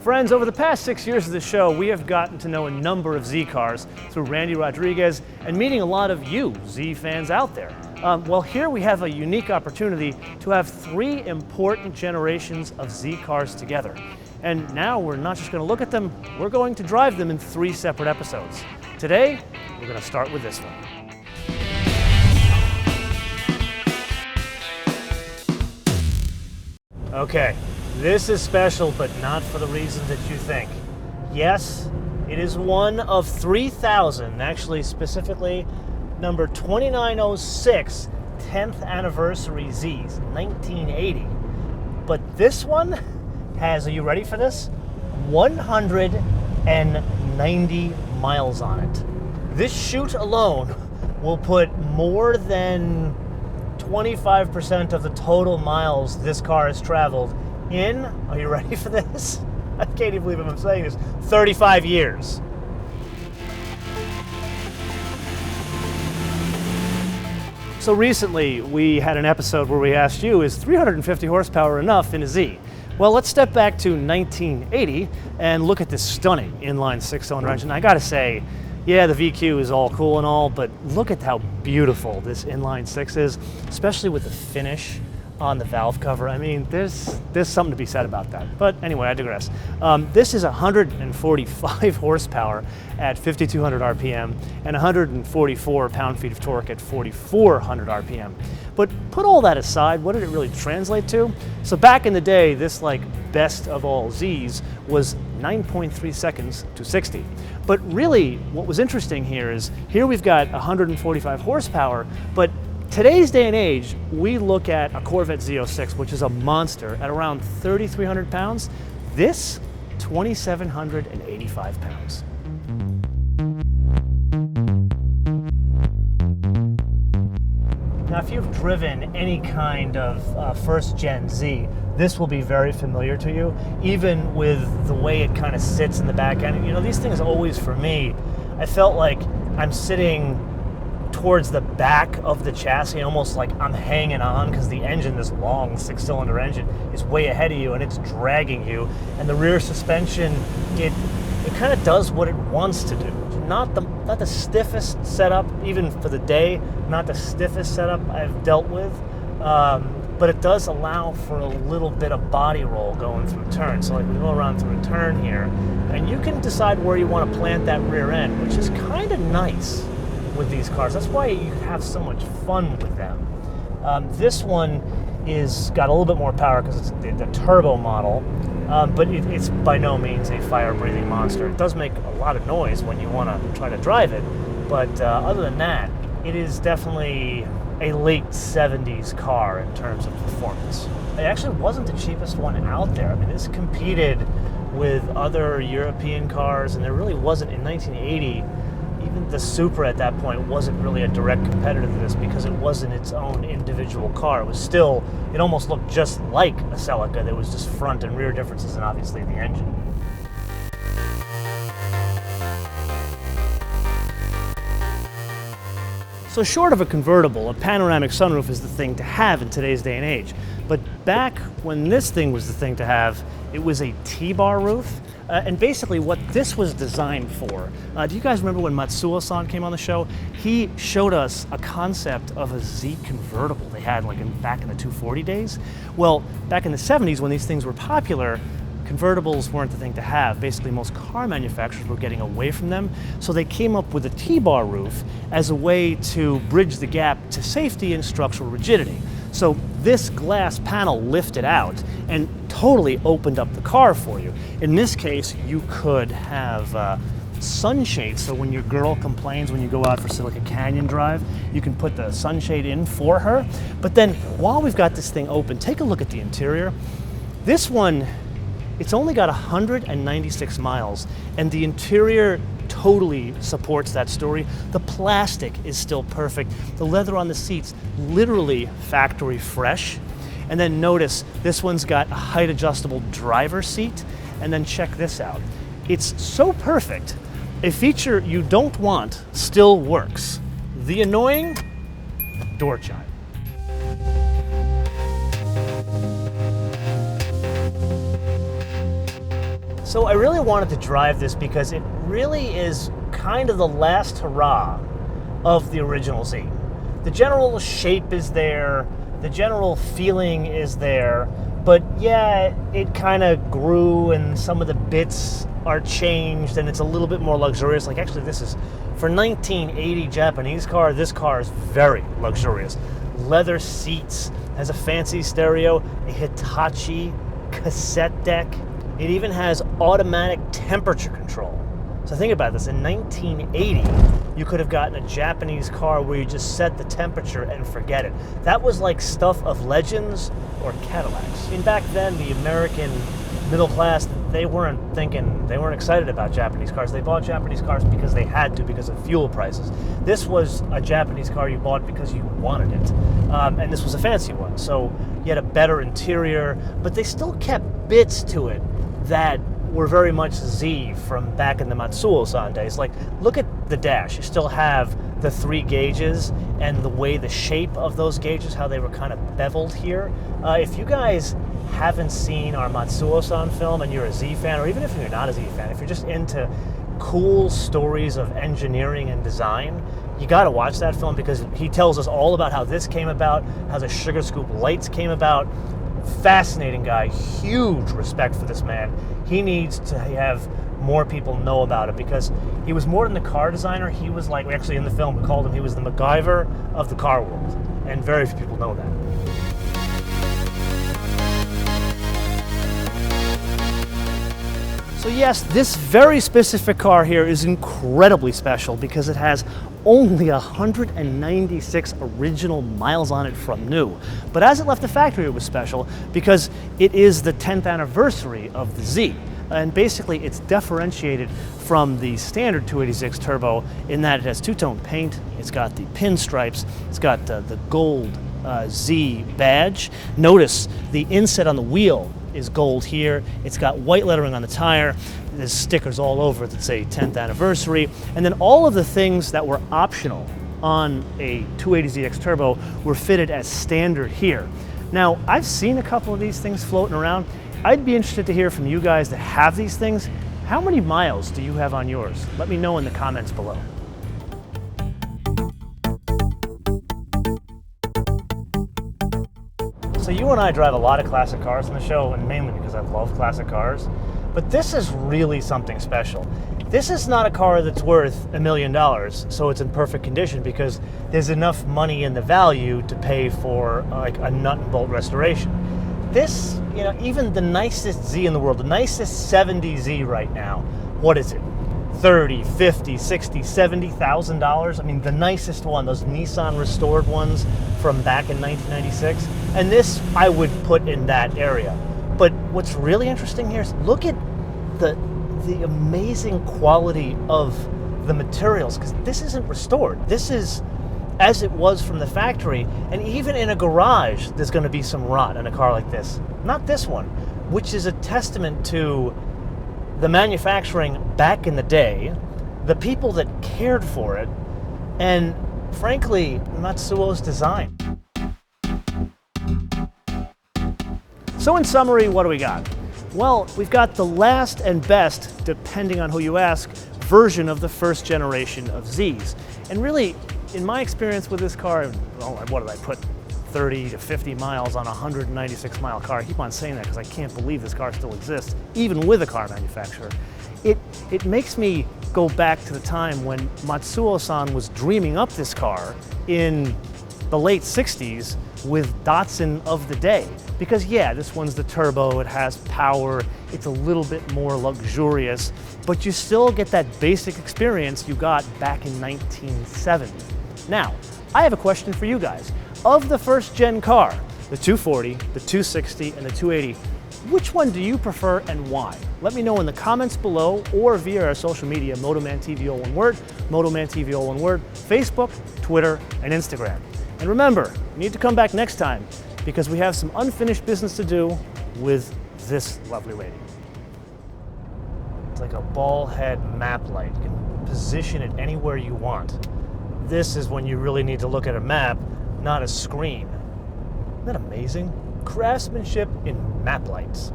Friends, over the past 6 years of the show, we have gotten to know a number of Z cars through Randy Rodriguez and meeting a lot of you Z fans out there. Well, here we have a unique opportunity to have three important generations of Z cars together. And now we're not just going to look at them, we're going to drive them in three separate episodes. Today, we're going to start with this one. Okay, this is special, but not for the reasons that you think. Yes, it is one of 3,000, actually specifically number 2906 10th anniversary Zs, 1980. But this one has, are you ready for this? 190 miles on it. This chute alone will put more than 25% of the total miles this car has traveled in, are you ready for this? I can't even believe I'm saying this, 35 years. So recently we had an episode where we asked you, is 350 horsepower enough in a Z? Well, let's step back to 1980 and look at this stunning inline six-cylinder engine. I gotta say, yeah, the VQ is all cool and all, but look at how beautiful this inline six is, especially with the finish on the valve cover. I mean, there's something to be said about that. But anyway, I digress. This is 145 horsepower at 5,200 RPM and 144 pound-feet of torque at 4,400 RPM. But put all that aside, what did it really translate to? So back in the day, this best of all Zs was 9.3 seconds to 60. But really, what was interesting here is, here we've got 145 horsepower, but today's day and age, we look at a Corvette Z6, which is a monster, at around 3,300 pounds. This, 2,785 pounds. Now, if you've driven any kind of first-gen Z, this will be very familiar to you, even with the way it kind of sits in the back end. You know, these things always, for me, I felt like I'm sitting towards the back of the chassis, almost like I'm hanging on, because the engine, this long six-cylinder engine, is way ahead of you and it's dragging you. And the rear suspension, it kind of does what it wants to do. Not the stiffest setup, even for the day, not the stiffest setup I've dealt with, but it does allow for a little bit of body roll going through turns. So like we go around through a turn here, and you can decide where you want to plant that rear end, which is kind of nice with these cars. That's why you have so much fun with them. This one is got a little bit more power because it's the turbo model, but it's by no means a fire-breathing monster. It does make a lot of noise when you want to try to drive it, but other than that, it is definitely a late 70s car in terms of performance. It actually wasn't the cheapest one out there. I mean, this competed with other European cars, and there really wasn't, in 1980, even the Supra at that point wasn't really a direct competitor to this because it wasn't its own individual car. It was still, it almost looked just like a Celica. There was just front and rear differences and obviously the engine. So short of a convertible, a panoramic sunroof is the thing to have in today's day and age. But back when this thing was the thing to have, it was a T-bar roof. And basically what this was designed for, do you guys remember when Matsuo-san came on the show? He showed us a concept of a Z convertible they had back in the 240 days. Well, back in the 70s when these things were popular, convertibles weren't the thing to have. Basically, most car manufacturers were getting away from them, so they came up with a T-bar roof as a way to bridge the gap to safety and structural rigidity. So this glass panel lifted out and totally opened up the car for you. In this case, you could have sunshade, so when your girl complains when you go out for, say, like a canyon drive, you can put the sunshade in for her. But then, while we've got this thing open, take a look at the interior. This one, it's only got 196 miles, and the interior totally supports that story. The plastic is still perfect. The leather on the seats, literally factory fresh. And then notice, this one's got a height adjustable driver's seat. And then check this out. It's so perfect. A feature you don't want still works. The annoying door chime. So I really wanted to drive this because it really is kind of the last hurrah of the original Z. The general shape is there, the general feeling is there, but yeah, it kind of grew and some of the bits are changed and it's a little bit more luxurious. Like actually this is, for 1980 Japanese car, this car is very luxurious. Leather seats, has a fancy stereo, a Hitachi cassette deck. It even has automatic temperature control. So think about this, in 1980, you could have gotten a Japanese car where you just set the temperature and forget it. That was like stuff of Legends or Cadillacs. I mean, back then, the American middle class, they weren't excited about Japanese cars. They bought Japanese cars because they had to, because of fuel prices. This was a Japanese car you bought because you wanted it. And this was a fancy one. So you had a better interior, but they still kept bits to it that were very much Z from back in the Matsuo-san days. Like, look at the dash. You still have the 3 gauges and the way the shape of those gauges, how they were kind of beveled here. If you guys haven't seen our Matsuo-san film and you're a Z fan, or even if you're not a Z fan, if you're just into cool stories of engineering and design, you got to watch that film because he tells us all about how this came about, how the sugar scoop lights came about. Fascinating guy, huge respect for this man. He needs to have more people know about it because he was more than the car designer. He was like, actually in the film we called him, he was the MacGyver of the car world, and very few people know that. So yes, this very specific car here is incredibly special because it has only 196 original miles on it from new. But as it left the factory, it was special because it is the 10th anniversary of the Z. And basically, it's differentiated from the standard 286 turbo in that it has two-tone paint, it's got the pinstripes, it's got the gold Z badge. Notice the inset on the wheel is gold here. It's got white lettering on the tire. There's stickers all over that say 10th anniversary. And then all of the things that were optional on a 280ZX Turbo were fitted as standard here. Now, I've seen a couple of these things floating around. I'd be interested to hear from you guys that have these things. How many miles do you have on yours? Let me know in the comments below. So you and I drive a lot of classic cars on the show, and mainly because I love classic cars, but this is really something special. This is not a car that's worth $1 million, so it's in perfect condition because there's enough money in the value to pay for like a nut and bolt restoration. This, you know, even the nicest Z in the world, the nicest 70Z right now, what is it? $30, $50, $60, $70,000. I mean, the nicest one, those Nissan restored ones from back in 1996. And this I would put in that area. But what's really interesting here is look at the amazing quality of the materials, because this isn't restored. This is as it was from the factory, and even in a garage, there's going to be some rot in a car like this. Not this one, which is a testament to the manufacturing back in the day, the people that cared for it, and frankly, Matsuo's design. So in summary, what do we got? Well, we've got the last and best, depending on who you ask, version of the first generation of Zs. And really, in my experience with this car, well, what did I put? 30 to 50 miles on a 196 mile car. I keep on saying that because I can't believe this car still exists, even with a car manufacturer. It makes me go back to the time when Matsuo-san was dreaming up this car in the late 60s with Datsun of the day. Because yeah, this one's the turbo, it has power, it's a little bit more luxurious, but you still get that basic experience you got back in 1970. Now, I have a question for you guys. Of the first gen car, the 240, the 260, and the 280, which one do you prefer and why? Let me know in the comments below or via our social media, MotoManTV all one word, MotoManTV all one word, Facebook, Twitter, and Instagram. And remember, you need to come back next time because we have some unfinished business to do with this lovely lady. It's like a ball head map light. You can position it anywhere you want. This is when you really need to look at a map, not a screen. Isn't that amazing? Craftsmanship in map lights.